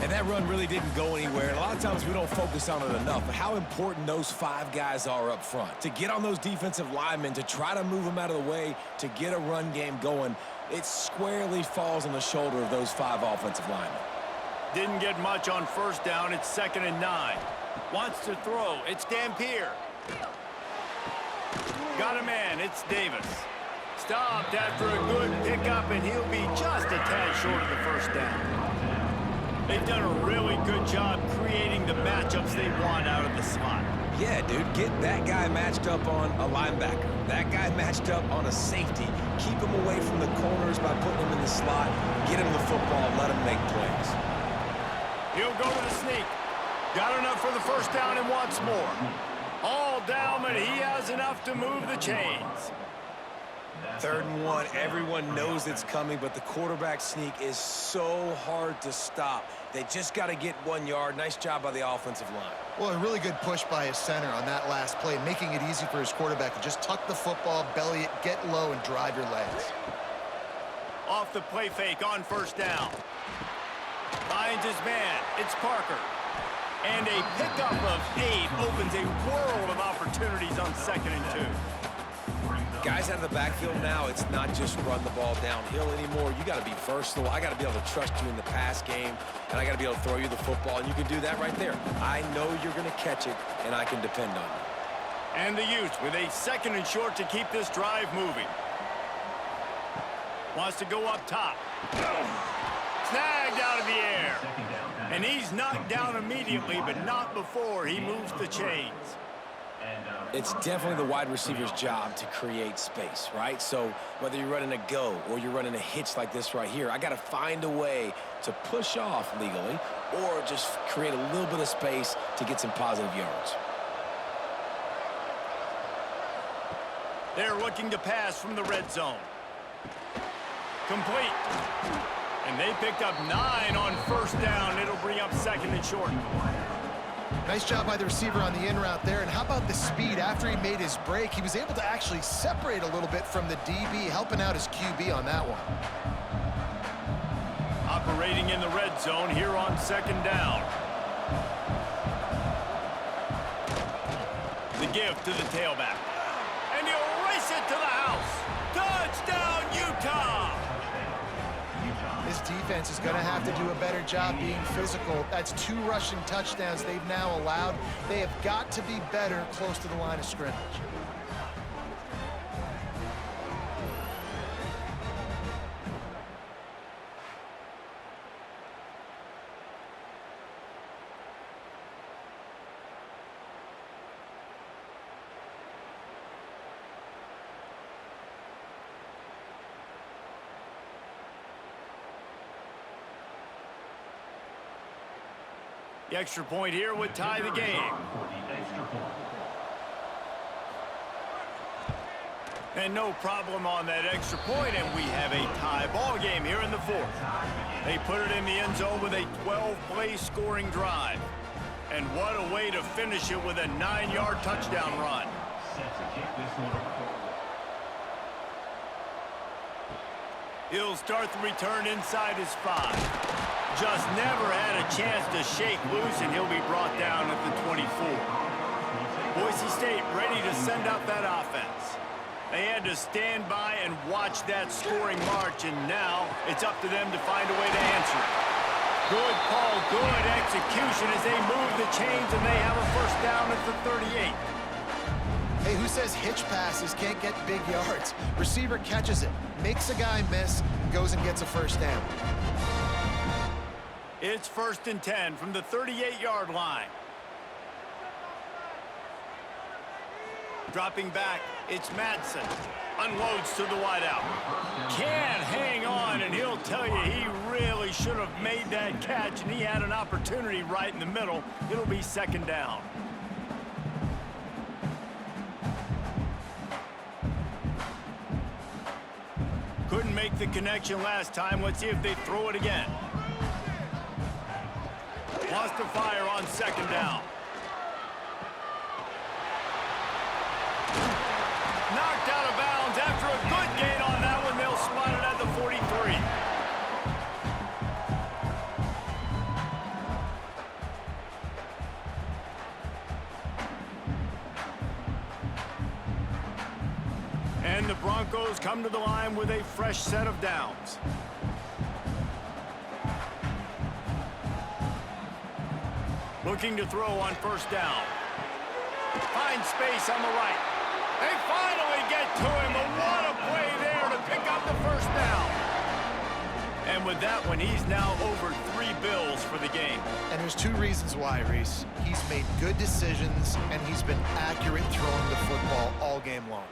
S2: And that run really didn't go anywhere. And a lot of times we don't focus on it enough, but how important those 5 guys are up front. To get on those defensive linemen, to try to move them out of the way, to get a run game going, it squarely falls on the shoulder of those 5 offensive linemen.
S1: Didn't get much on 1st down. It's 2nd and 9. Wants to throw. It's Dampier. Got a man. It's Davis. Stopped after a good pickup, and he'll be just a tad short of the 1st down. They've done a really good job creating the matchups they want out of the slot.
S2: Yeah, dude, get that guy matched up on a linebacker. That guy matched up on a safety. Keep him away from the corners by putting him in the slot. Get him the football, let him make plays.
S1: He'll go to the sneak. Got enough for the 1st down and wants more. All down, but he has enough to move the chains.
S2: 3rd and 1, everyone knows it's coming, but the quarterback sneak is so hard to stop. They just got to get 1 yard. Nice job by the offensive line.
S3: Well, a really good push by his center on that last play, making it easy for his quarterback to just tuck the football, belly it, get low, and drive your legs.
S1: Off the play fake on 1st down. Finds his man. It's Parker. And a pickup of 8 opens a world of opportunities on 2nd and 2.
S2: Guys out of the backfield now, it's not just run the ball downhill anymore. You got to be versatile. I got to be able to trust you in the pass game, and I got to be able to throw you the football, and you can do that right there. I know you're going to catch it, and I can depend on you.
S1: And the use with a 2nd and short to keep this drive moving. Wants to go up top. Snagged out of the air. And he's knocked down immediately, but not before he moves the chains.
S2: It's definitely the wide receiver's job to create space, right? So whether you're running a go or you're running a hitch like this right here, I got to find a way to push off legally or just create a little bit of space to get some positive yards.
S1: They're looking to pass from the red zone. Complete. And they picked up 9 on 1st down. It'll bring up 2nd and short.
S3: Nice job by the receiver on the in route there. And how about the speed? After he made his break, he was able to actually separate a little bit from the DB, helping out his QB on that one.
S1: Operating in the red zone here on 2nd down. The give to the tailback. And he'll race it to the house. Touchdown, Utah!
S3: This defense is going to have to do a better job being physical. That's 2 rushing touchdowns they've now allowed. They have got to be better close to the line of scrimmage.
S1: The extra point here would tie the game. And no problem on that extra point, and we have a tie ball game here in the 4th. They put it in the end zone with a 12-play scoring drive. And what a way to finish it with a 9-yard touchdown run. He'll start the return inside his 5. Just never had a chance to shake loose, and he'll be brought down at the 24. Boise State ready to send out that offense. They had to stand by and watch that scoring march, and now it's up to them to find a way to answer it. Good call, good execution as they move the chains, and they have a 1st down at the 38.
S3: Hey, who says hitch passes can't get big yards? Receiver catches it, makes a guy miss, goes and gets a 1st down.
S1: It's 1st and 10 from the 38-yard line. Dropping back, it's Madsen. Unloads to the wideout. Can't hang on, and he'll tell you he really should have made that catch, and he had an opportunity right in the middle. It'll be second down. Couldn't make the connection last time. Let's see if they throw it again. Lost to fire on second down. Knocked out of bounds after a good gain on that one. They'll spot it at the 43. And the Broncos come to the line with a fresh set of downs. Looking to throw on first down. Finds space on the right. They finally get to him, but what a play there to pick up the first down. And with that one, he's now over 3 bills for the game.
S3: And there's 2 reasons why, Reese. He's made good decisions, and he's been accurate throwing the football all game long.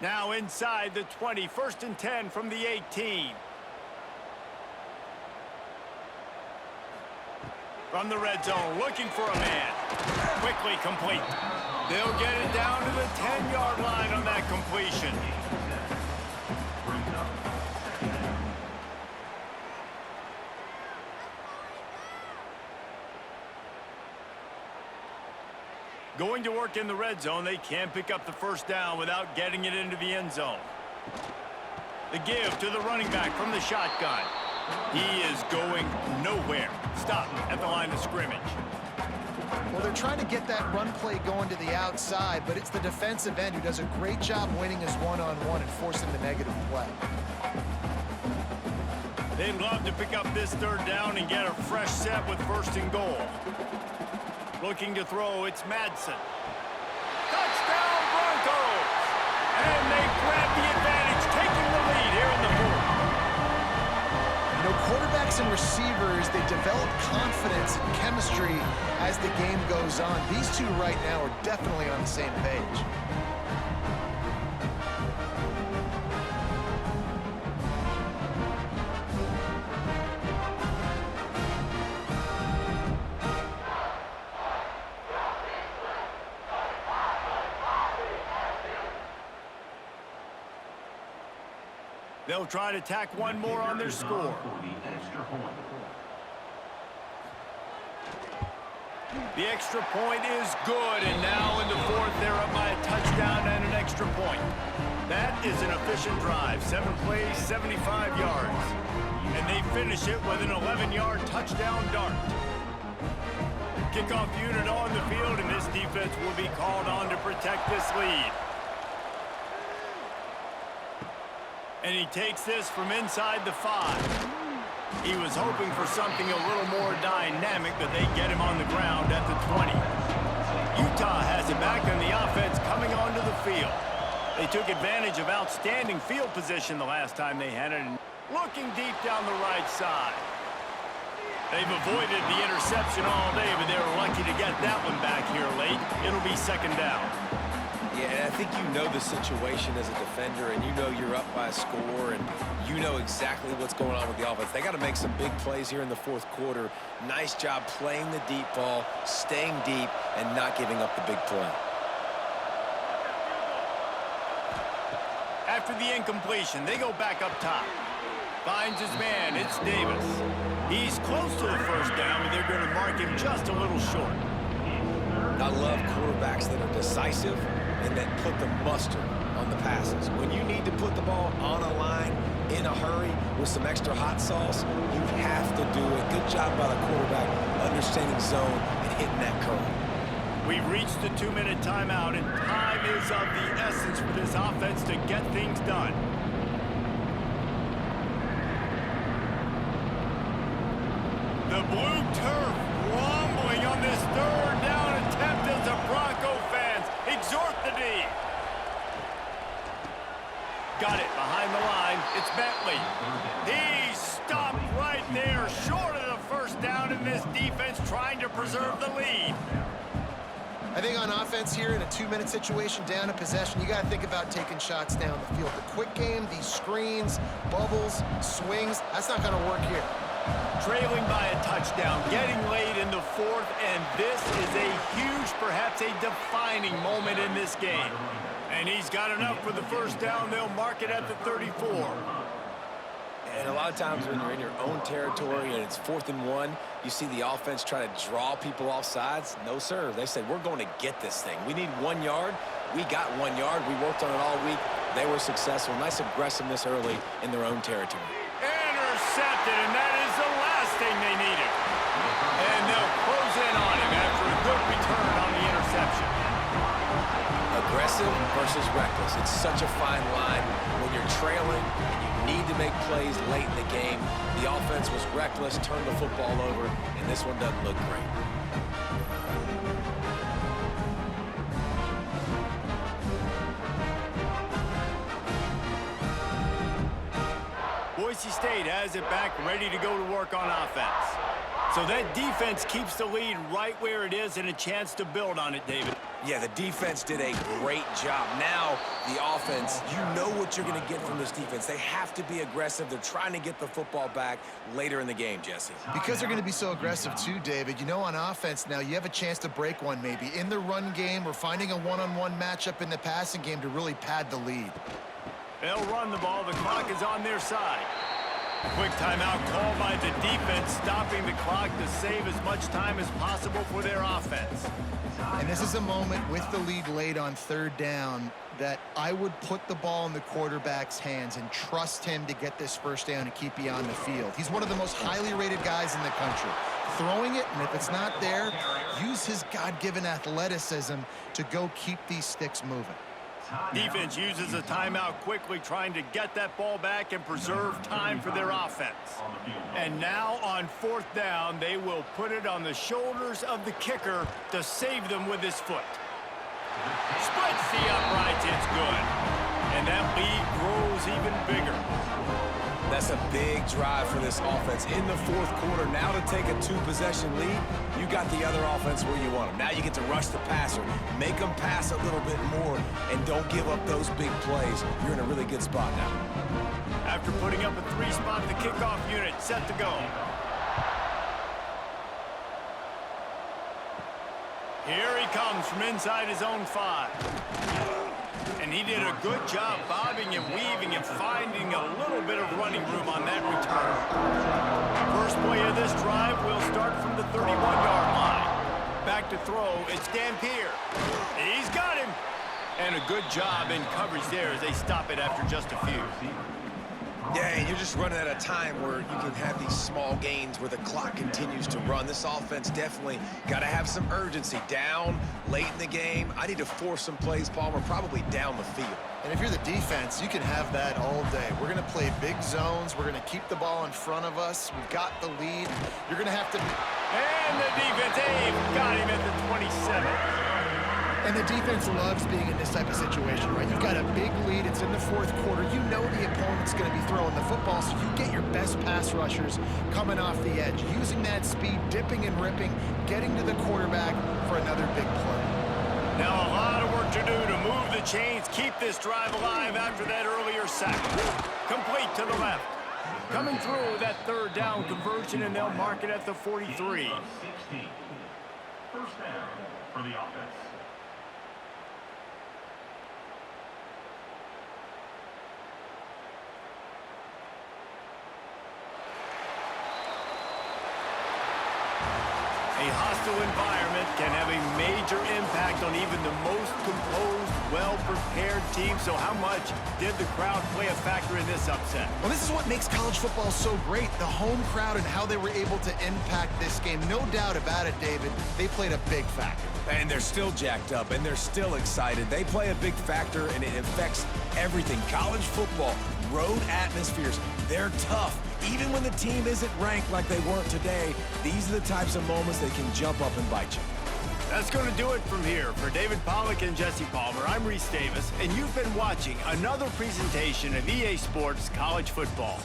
S1: Now inside the 20, 1st and 10 from the 18. From the red zone, looking for a man. Quickly complete. They'll get it down to the 10-yard line on that completion. Going to work in the red zone, they can't pick up the first down without getting it into the end zone. The give to the running back from the shotgun. He is going nowhere. Stop at the line of scrimmage.
S3: Well, they're trying to get that run play going to the outside, but it's the defensive end who does a great job winning his one-on-one and forcing the negative play.
S1: They'd love to pick up this third down and get a fresh set with 1st and goal. Looking to throw, it's Madsen. Touchdown, Broncos! And they grab the advantage, taking the lead here in the 4th.
S3: You know, quarterbacks and receivers, they develop confidence and chemistry as the game goes on. These two right now are definitely on the same page.
S1: They'll try to tack one more on their score. The extra point is good, and now in the 4th, they're up by a touchdown and an extra point. That is an efficient drive. 7 plays, 75 yards. And they finish it with an 11-yard touchdown dart. Kickoff unit on the field, and this defense will be called on to protect this lead. And he takes this from inside the 5. He was hoping for something a little more dynamic, but they get him on the ground at the 20. Utah has it back on the offense coming onto the field. They took advantage of outstanding field position the last time they had it. Looking deep down the right side. They've avoided the interception all day, but they were lucky to get that one back here late. It'll be second down.
S2: Yeah, and I think you know the situation as a defender, and you know you're up by a score, and you know exactly what's going on with the offense. They got to make some big plays here in the 4th quarter. Nice job playing the deep ball, staying deep, and not giving up the big play.
S1: After the incompletion, they go back up top. Finds his man. It's Davis. He's close to the first down, but they're going to mark him just a little short.
S2: I love quarterbacks that are decisive and that put the mustard on the passes. When you need to put the ball on a line in a hurry with some extra hot sauce, you have to do it. Good job by the quarterback understanding zone and hitting that curve.
S1: We've reached the 2-minute timeout, and time is of the essence for this offense to get things done. The blue turf rumbling on this third down attempt as the Bronco fans exhort the D. Got it behind the line. It's Bentley. He stopped right there, short of the first down, in this defense trying to preserve the lead.
S3: I think on offense here in a 2-minute situation, down a possession, you got to think about taking shots down the field. The quick game, these screens, bubbles, swings, that's not going to work here.
S1: Trailing by a touchdown, getting late in the fourth, and this is a huge, perhaps a defining moment in this game. And he's got enough for the first down. They'll mark it at the 34.
S2: And a lot of times when you're in your own territory and it's 4th and 1, you see the offense try to draw people off sides. No, sir. They said, we're going to get this thing. We need 1 yard. We got 1 yard. We worked on it all week. They were successful. Nice aggressiveness early in their own territory.
S1: Intercepted, and that is the last thing they needed. And they'll close in on him after a good return on the interception.
S2: Aggressive versus reckless. It's such a fine line when you're trailing and you need to make plays late in the game. The offense was reckless, turned the football over, and this one doesn't look great.
S1: Boise State has it back, ready to go to work on offense. So that defense keeps the lead right where it is and a chance to build on it, David.
S2: Yeah, the defense did a great job. Now, the offense, you know what you're going to get from this defense. They have to be aggressive. They're trying to get the football back later in the game, Jesse.
S3: Because they're going to be so aggressive too, David. You know, on offense now, you have a chance to break one maybe in the run game or finding a one-on-one matchup in the passing game to really pad the lead.
S1: They'll run the ball. The clock is on their side. Quick timeout called by the defense, stopping the clock to save as much time as possible for their offense.
S3: And this is a moment with the lead late on 3rd down that I would put the ball in the quarterback's hands and trust him to get this first down and keep you on the field. He's one of the most highly rated guys in the country. Throwing it, and if it's not there, use his God-given athleticism to go keep these sticks moving.
S1: Defense uses a timeout quickly, trying to get that ball back and preserve time for their offense. And now on 4th down, they will put it on the shoulders of the kicker to save them with his foot. Splits the uprights, it's good. And that lead grows even bigger.
S2: That's a big drive for this offense in the 4th quarter. Now to take a 2-possession lead, you got the other offense where you want them. Now you get to rush the passer, make them pass a little bit more, and don't give up those big plays. You're in a really good spot now.
S1: After putting up a 3-spot, the kickoff unit set to go. Here he comes from inside his own 5. And he did a good job bobbing and weaving and finding a little bit of running room on that return. First play of this drive will start from the 31-yard line. Back to throw, it's Dampier. He's got him. And a good job in coverage there as they stop it after just a few.
S2: Yeah, and you're just running at a time where you can have these small gains where the clock continues to run. This offense definitely got to have some urgency. Down, late in the game. I need to force some plays, Palmer, probably down the field.
S3: And if you're the defense, you can have that all day. We're going to play big zones. We're going to keep the ball in front of us. We've got the lead. You're going to have to...
S1: And the defense, got him at the 27.
S3: And the defense loves being in this type of situation, right? You've got a big lead. It's in the 4th quarter. You know the opponent's going to be throwing the football, so you get your best pass rushers coming off the edge, using that speed, dipping and ripping, getting to the quarterback for another big play.
S1: Now a lot of work to do to move the chains, keep this drive alive after that earlier sack. Complete to the left. Coming through that 3rd down conversion, and they'll mark it at the 43.
S4: 16. First down for the offense.
S1: A hostile environment can have a major impact on even the most composed, well-prepared team. So how much did the crowd play a factor in this upset?
S3: Well, this is what makes college football so great, the home crowd and how they were able to impact this game. No doubt about it, David, they played a big factor.
S2: And they're still jacked up, and they're still excited. They play a big factor, and it affects everything. College football, road atmospheres, they're tough. Even when the team isn't ranked like they weren't today, these are the types of moments that can jump up and bite you.
S1: That's going to do it from here. For David Pollack and Jesse Palmer, I'm Reese Davis, and you've been watching another presentation of EA Sports College Football.